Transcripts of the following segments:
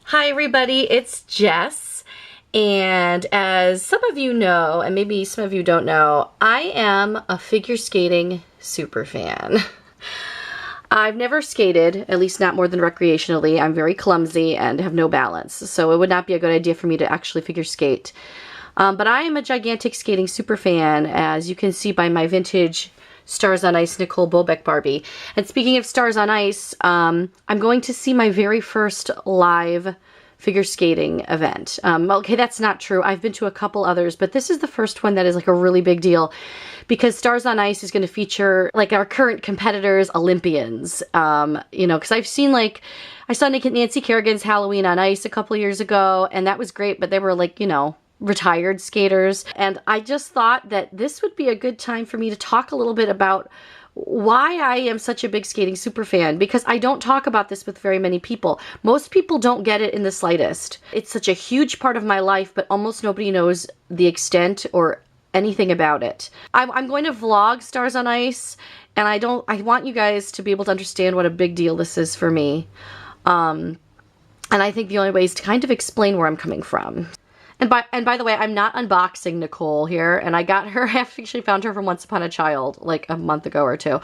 Hi everybody, it's Jess, and as some of you know, and maybe some of you don't know, I am a figure skating super fan. I've never skated, at least not more than recreationally. I'm very clumsy and have no balance, so it would not be a good idea for me to actually figure skate. But I am a gigantic skating super fan, as you can see by my vintage Stars on Ice Nicole Bobek Barbie. And speaking of Stars on Ice, I'm going to see my very first live figure skating event. Okay, that's not true. I've been to a couple others, but this is the first one that is like a really big deal because Stars on Ice is going to feature like our current competitors, Olympians. You know, because I've seen like, I saw Nancy Kerrigan's Halloween on Ice a couple years ago, and that was great, but they were like, you know, retired skaters. And I just thought that this would be a good time for me to talk a little bit about why I am such a big skating super fan, because I don't talk about this with very many people. Most people don't get it in the slightest. It's such a huge part of my life, but almost nobody knows the extent or anything about it. I'm going to vlog Stars on Ice, and I want you guys to be able to understand what a big deal this is for me. And I think the only way is to kind of explain where I'm coming from. And by the way, I'm not unboxing Nicole here, and I got her, I actually found her from Once Upon a Child, like a month ago or two.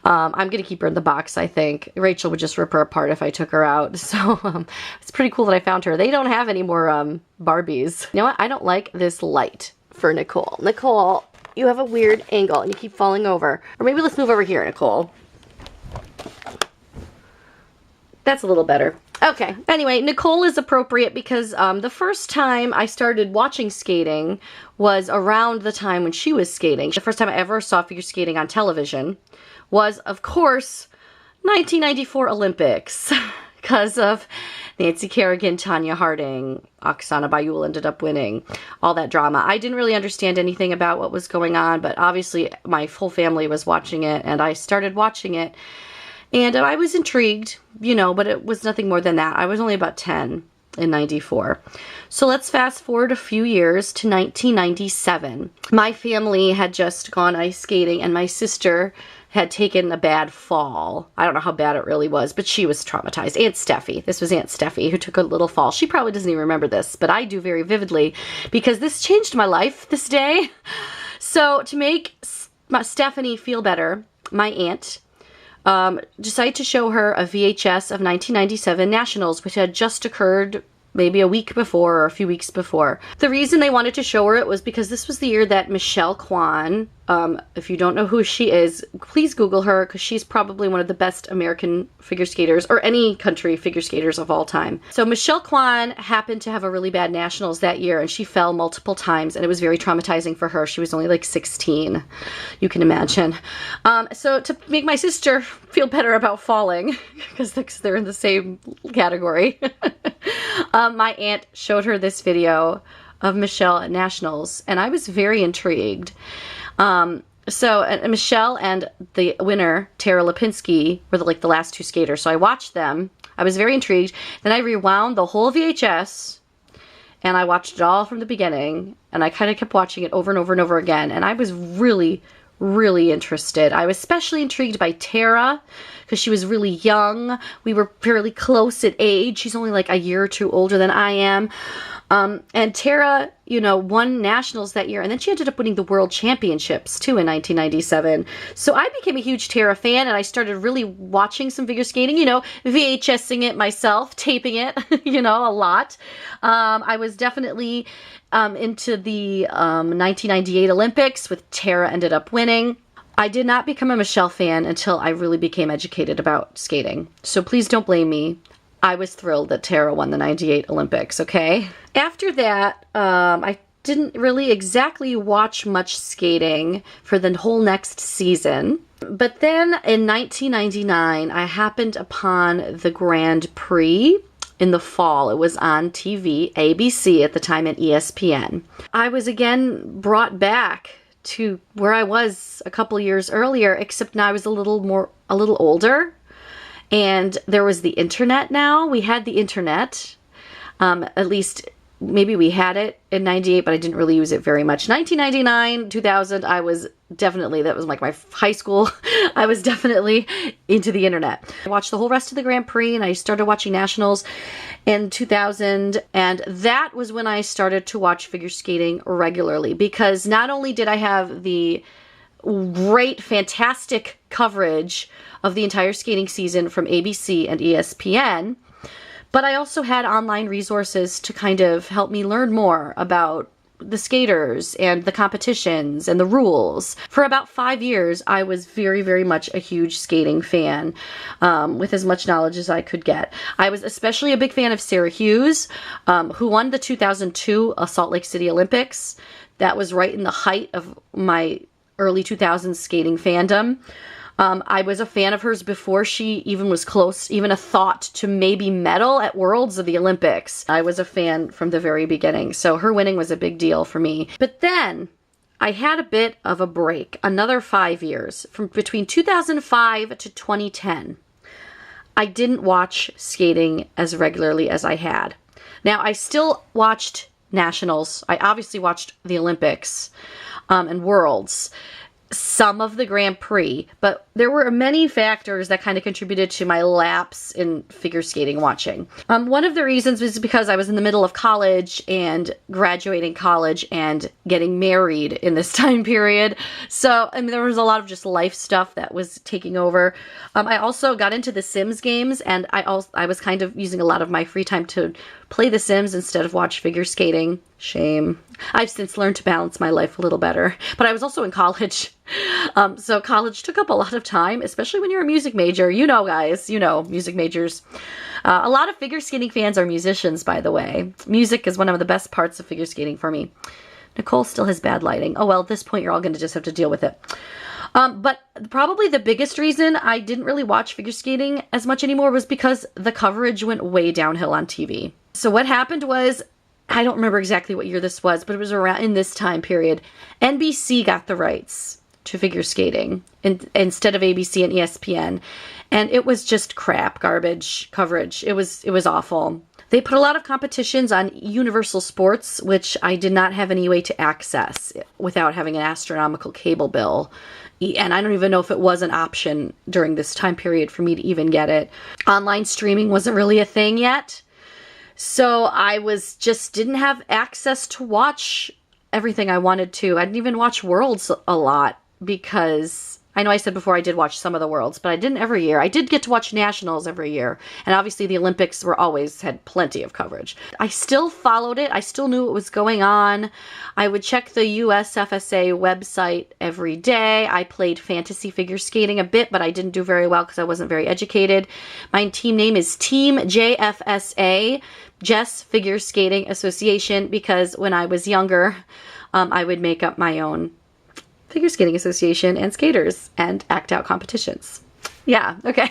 I'm going to keep her in the box, I think. Rachel would just rip her apart if I took her out, so it's pretty cool that I found her. They don't have any more Barbies. You know what? I don't like this light for Nicole. Nicole, you have a weird angle, and you keep falling over. Or maybe let's move over here, Nicole. That's a little better. Okay, anyway, Nicole is appropriate because the first time I started watching skating was around the time when she was skating. The first time I ever saw figure skating on television was, of course, 1994 Olympics because of Nancy Kerrigan, Tanya Harding, Oksana Bayul ended up winning, all that drama. I didn't really understand anything about what was going on, but obviously my whole family was watching it, and I started watching it. And I was intrigued, you know, but it was nothing more than that. I was only about 10 in 94. So let's fast forward a few years to 1997. My family had just gone ice skating, and my sister had taken a bad fall. I don't know how bad it really was, but she was traumatized. Aunt Steffi. This was Aunt Steffi who took a little fall. She probably doesn't even remember this, but I do very vividly because this changed my life this day. So to make Stephanie feel better, my aunt decided to show her a VHS of 1997 Nationals, which had just occurred maybe a week before or a few weeks before. The reason they wanted to show her it was because this was the year that Michelle Kwan, if you don't know who she is, please Google her because she's probably one of the best American figure skaters, or any country figure skaters of all time. So Michelle Kwan happened to have a really bad nationals that year, and she fell multiple times, and it was very traumatizing for her. She was only like 16, you can imagine. So to make my sister feel better about falling, because they're in the same category, my aunt showed her this video of Michelle at Nationals, and I was very intrigued. So Michelle and the winner, Tara Lipinski, were the last two skaters. So I watched them. I was very intrigued. Then I rewound the whole VHS, and I watched it all from the beginning, and I kind of kept watching it over and over and over again, and I was really, really interested. I was especially intrigued by Tara because she was really young. We were fairly close at age. She's only like a year or two older than I am. And Tara, you know, won nationals that year, and then she ended up winning the world championships too in 1997. So I became a huge Tara fan, and I started really watching some figure skating, you know, VHSing it myself, taping it, you know, a lot. I was definitely into the 1998 Olympics, with Tara ended up winning. I did not become a Michelle fan until I really became educated about skating. So please don't blame me. I was thrilled that Tara won the 98 Olympics, okay? After that, I didn't really exactly watch much skating for the whole next season. But then in 1999, I happened upon the Grand Prix in the fall. It was on TV, ABC at the time, and ESPN. I was again brought back to where I was a couple years earlier, except now I was a little older. And there was the internet now. We had the internet. At least maybe we had it in 98, but I didn't really use it very much. 1999, 2000, I was definitely, that was like my high school. I was definitely into the internet. I watched the whole rest of the Grand Prix, and I started watching Nationals in 2000, and that was when I started to watch figure skating regularly, because not only did I have the great, fantastic coverage of the entire skating season from ABC and ESPN, but I also had online resources to kind of help me learn more about the skaters and the competitions and the rules. For about 5 years, I was very, very much a huge skating fan, with as much knowledge as I could get. I was especially a big fan of Sarah Hughes, who won the 2002 Salt Lake City Olympics. That was right in the height of my early 2000s skating fandom. I was a fan of hers before she even was close, even a thought to maybe medal at Worlds or the Olympics. I was a fan from the very beginning, so her winning was a big deal for me. But then I had a bit of a break, another 5 years, from between 2005 to 2010. I didn't watch skating as regularly as I had. Now, I still watched Nationals. I obviously watched the Olympics and Worlds, some of the Grand Prix, but there were many factors that kind of contributed to my lapse in figure skating watching. One of the reasons was because I was in the middle of college and graduating college and getting married in this time period. So, I mean, there was a lot of just life stuff that was taking over. I also got into the Sims games, and I was kind of using a lot of my free time to play The Sims instead of watch figure skating. Shame. I've since learned to balance my life a little better. But I was also in college. So college took up a lot of time, especially when you're a music major. You know, guys, you know, music majors. A lot of figure skating fans are musicians, by the way. Music is one of the best parts of figure skating for me. Nicole still has bad lighting. Oh, well, at this point, you're all going to just have to deal with it. But probably the biggest reason I didn't really watch figure skating as much anymore was because the coverage went way downhill on TV. So what happened was, I don't remember exactly what year this was, but it was around in this time period. NBC got the rights to figure skating instead of ABC and ESPN. And it was just crap, garbage coverage. It was awful. They put a lot of competitions on Universal Sports, which I did not have any way to access without having an astronomical cable bill. And I don't even know if it was an option during this time period for me to even get it. Online streaming wasn't really a thing yet. So I didn't have access to watch everything I wanted to. I didn't even watch Worlds a lot because I know I said before I did watch some of the Worlds, but I didn't every year. I did get to watch Nationals every year. And obviously the Olympics had plenty of coverage. I still followed it. I still knew what was going on. I would check the USFSA website every day. I played fantasy figure skating a bit, but I didn't do very well because I wasn't very educated. My team name is Team JFSA, Jess Figure Skating Association, because when I was younger, I would make up my own figure skating association and skaters and act out competitions. Yeah, okay.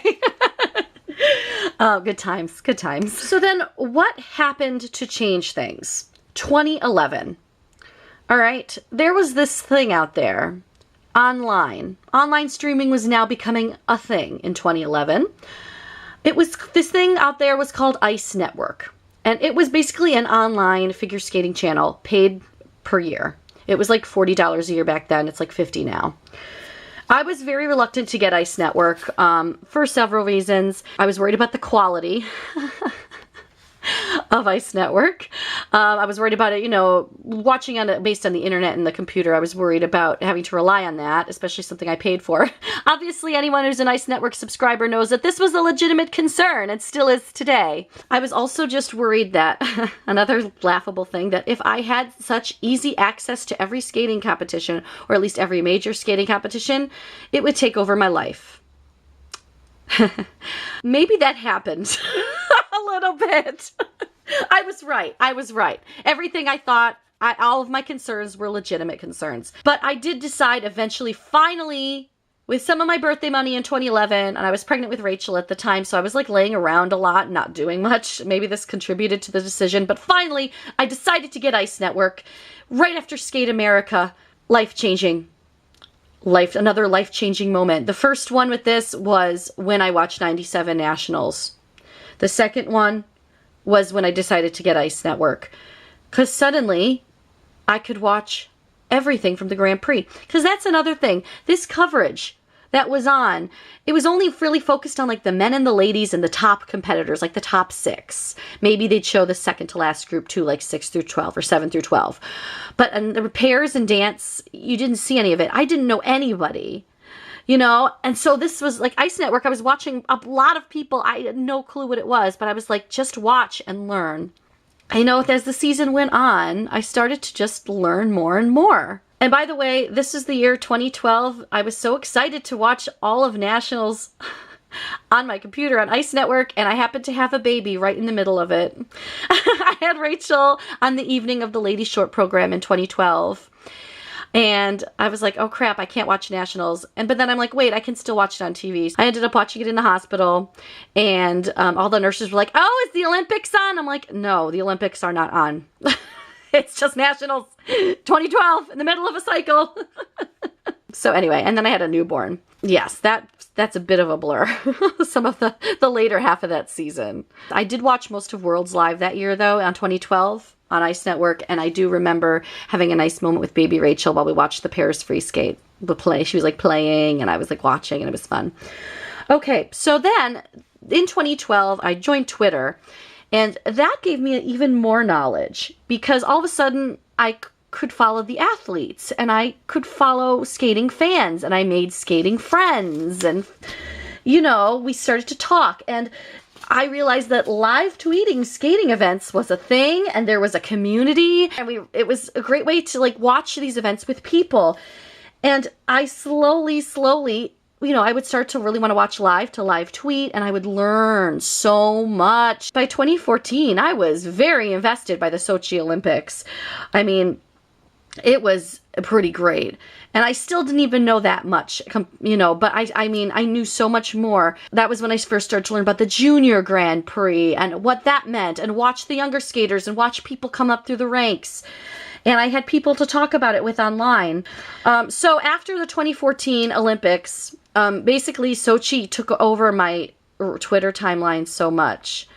Oh, good times, good times. So then what happened to change things? 2011. All right, there was this thing out there, online. Online streaming was now becoming a thing in 2011. This thing out there was called Ice Network. And it was basically an online figure skating channel paid per year. It was like $40 a year back then. It's like $50 now. I was very reluctant to get Ice Network for several reasons. I was worried about the quality of Ice Network. I was worried about it, watching based on the internet and the computer. I was worried about having to rely on that, especially something I paid for. Obviously, anyone who's an Ice Network subscriber knows that this was a legitimate concern and still is today. I was also just worried that, another laughable thing, that if I had such easy access to every skating competition, or at least every major skating competition, it would take over my life. Maybe that happened a little bit. I was right. Everything I thought, all of my concerns were legitimate concerns. But I did decide eventually, finally, with some of my birthday money in 2011, and I was pregnant with Rachel at the time, so I was like laying around a lot, not doing much. Maybe this contributed to the decision, but finally, I decided to get Ice Network right after Skate America. Life-changing. Another life-changing moment. The first one with this was when I watched 97 Nationals. The second one was when I decided to get Ice Network. Because suddenly, I could watch everything from the Grand Prix. Because that's another thing. This coverage that was on, it was only really focused on like the men and the ladies and the top competitors, like the top 6. Maybe they'd show the second to last group too, like 6 through 12 or 7 through 12. But the pairs and dance, you didn't see any of it. I didn't know anybody. You know, and so this was like Ice Network. I was watching a lot of people. I had no clue what it was, but I was like, just watch and learn. I know as the season went on, I started to just learn more and more. And by the way, this is the year 2012. I was so excited to watch all of Nationals on my computer on Ice Network, and I happened to have a baby right in the middle of it. I had Rachel on the evening of the Ladies Short program in 2012. And I was like, oh crap, I can't watch Nationals. But then I'm like, wait, I can still watch it on TV. I ended up watching it in the hospital, and all the nurses were like, oh, is the Olympics on? I'm like, no, the Olympics are not on. It's just Nationals 2012 in the middle of a cycle. So anyway, and then I had a newborn. Yes, that's a bit of a blur. Some of the later half of that season. I did watch most of Worlds Live that year though, on 2012. On Ice Network, and I do remember having a nice moment with baby Rachel while we watched the pairs free skate, the play. She was like playing and I was like watching, and it was fun. Okay, so then in 2012 I joined Twitter, and that gave me even more knowledge because all of a sudden I could follow the athletes and I could follow skating fans, and I made skating friends, and you know, we started to talk, and I realized that live tweeting skating events was a thing, and there was a community, and it was a great way to like watch these events with people. And I slowly, you know, I would start to really want to watch live tweet, and I would learn so much. By 2014, I was very invested by the Sochi Olympics. I mean, it was pretty great. And I still didn't even know that much, you know, but I mean, I knew so much more. That was when I first started to learn about the Junior Grand Prix and what that meant, and watch the younger skaters and watch people come up through the ranks. And I had people to talk about it with online. So after the 2014 Olympics, basically Sochi took over my Twitter timeline so much.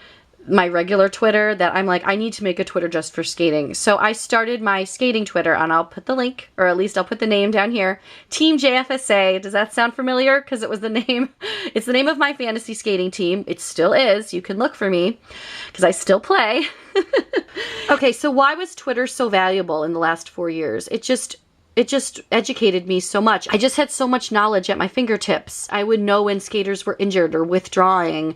My regular Twitter, that I'm like, I need to make a Twitter just for skating. So I started my skating Twitter, and I'll put the link, or at least I'll put the name down here. Team JFSA. Does that sound familiar? Because it was the name. It's the name of my fantasy skating team. It still is. You can look for me because I still play. Okay, so why was Twitter so valuable in the last 4 years? It just educated me so much. I just had so much knowledge at my fingertips. I would know when skaters were injured or withdrawing,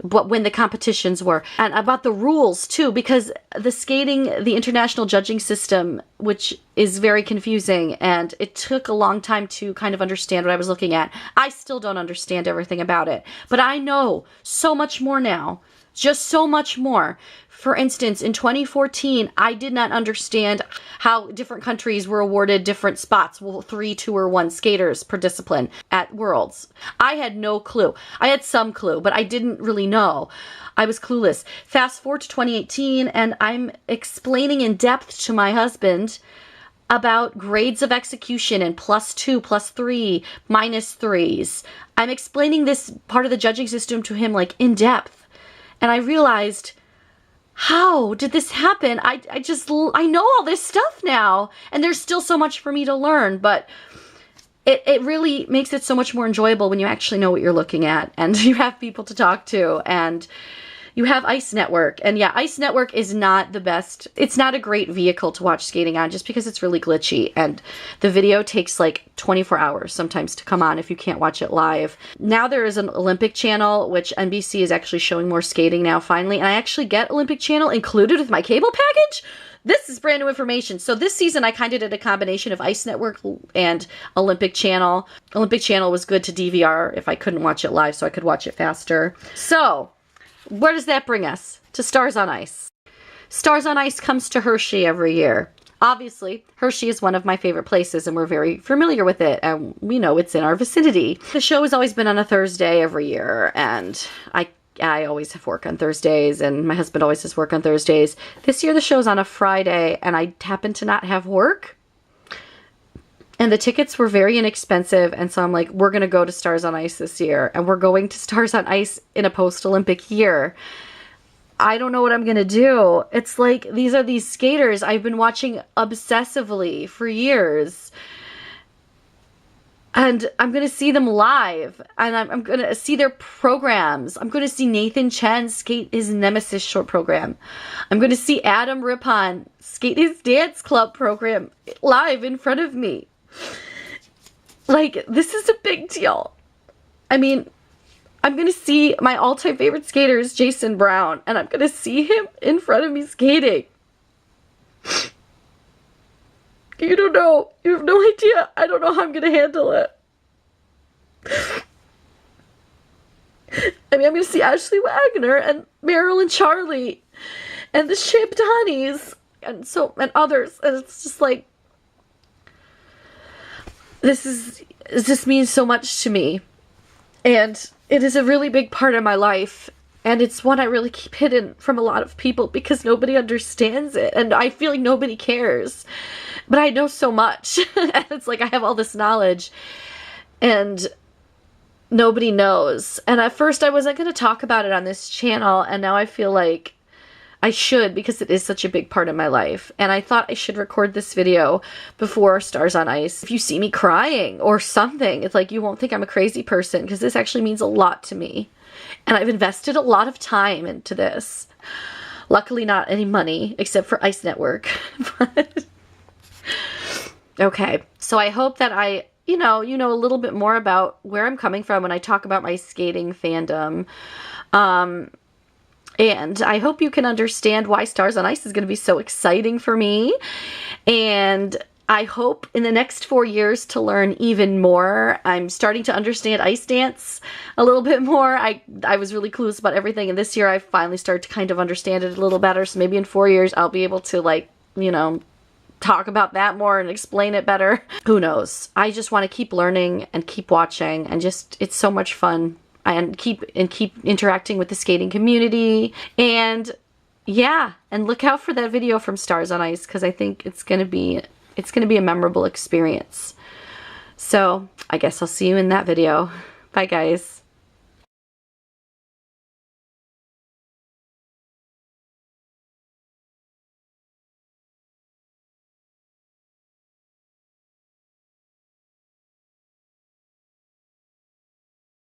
but when the competitions were, and about the rules too, because the international judging system, which is very confusing, and it took a long time to kind of understand what I was looking at. I still don't understand everything about it, but I know so much more now, just so much more. For instance, in 2014, I did not understand how different countries were awarded different spots, 3, 2, or 1 skaters per discipline at Worlds. I had no clue. I had some clue, but I didn't really know. I was clueless. Fast forward to 2018, and I'm explaining in depth to my husband about grades of execution and +2, +3, -3s. I'm explaining this part of the judging system to him like in depth, and I realized, how did this happen? I know all this stuff now, and there's still so much for me to learn, but it really makes it so much more enjoyable when you actually know what you're looking at, and you have people to talk to, and you have Ice Network. And yeah, Ice Network is not the best. It's not a great vehicle to watch skating on just because it's really glitchy, and the video takes like 24 hours sometimes to come on if you can't watch it live. Now there is an Olympic channel, which NBC is actually showing more skating now finally, and I actually get Olympic channel included with my cable package. This is brand new information. So this season I kind of did a combination of Ice Network and Olympic channel. Olympic channel was good to DVR if I couldn't watch it live, so I could watch it faster. So where does that bring us? To Stars on Ice. Stars on Ice comes to Hershey every year. Obviously, Hershey is one of my favorite places, and we're very familiar with it, and we know it's in our vicinity. The show has always been on a Thursday every year, and I always have work on Thursdays, and my husband always has work on Thursdays. This year the show's on a Friday, and I happen to not have work. And the tickets were very inexpensive, and so I'm like, we're going to go to Stars on Ice this year, and we're going to Stars on Ice in a post-Olympic year. I don't know what I'm gonna do. It's like, these are these skaters I've been watching obsessively for years. And I'm going to see them live. And I'm going to see their programs. I'm going to see Nathan Chen skate his Nemesis short program. I'm going to see Adam Rippon skate his dance club program live in front of me. Like, this is a big deal. I mean, I'm going to see my all-time favorite skater is Jason Brown. And I'm going to see him in front of me skating. You don't know. You have no idea. I don't know how I'm going to handle it. I mean, I'm going to see Ashley Wagner and Meryl and Charlie and the Shampdonis and others. And it's just like, it just means so much to me. And it is a really big part of my life. And it's one I really keep hidden from a lot of people because nobody understands it. And I feel like nobody cares. But I know so much. And it's like I have all this knowledge. And nobody knows. And at first I wasn't going to talk about it on this channel. And now I feel like I should because it is such a big part of my life. And I thought I should record this video before Stars on Ice. If you see me crying or something, it's like you won't think I'm a crazy person because this actually means a lot to me. And I've invested a lot of time into this. Luckily not any money, except for Ice Network. But okay, so I hope that you know a little bit more about where I'm coming from when I talk about my skating fandom. And I hope you can understand why Stars on Ice is going to be so exciting for me. And I hope in the next 4 years to learn even more. I'm starting to understand ice dance a little bit more. I was really clueless about everything, and this year I finally started to kind of understand it a little better. So maybe in 4 years I'll be able to, like, you know, talk about that more and explain it better. Who knows? I just want to keep learning and keep watching, and just, it's so much fun. And keep interacting with the skating community. And yeah, and look out for that video from Stars on Ice because I think it's gonna be a memorable experience. So I guess I'll see you in that video. Bye guys.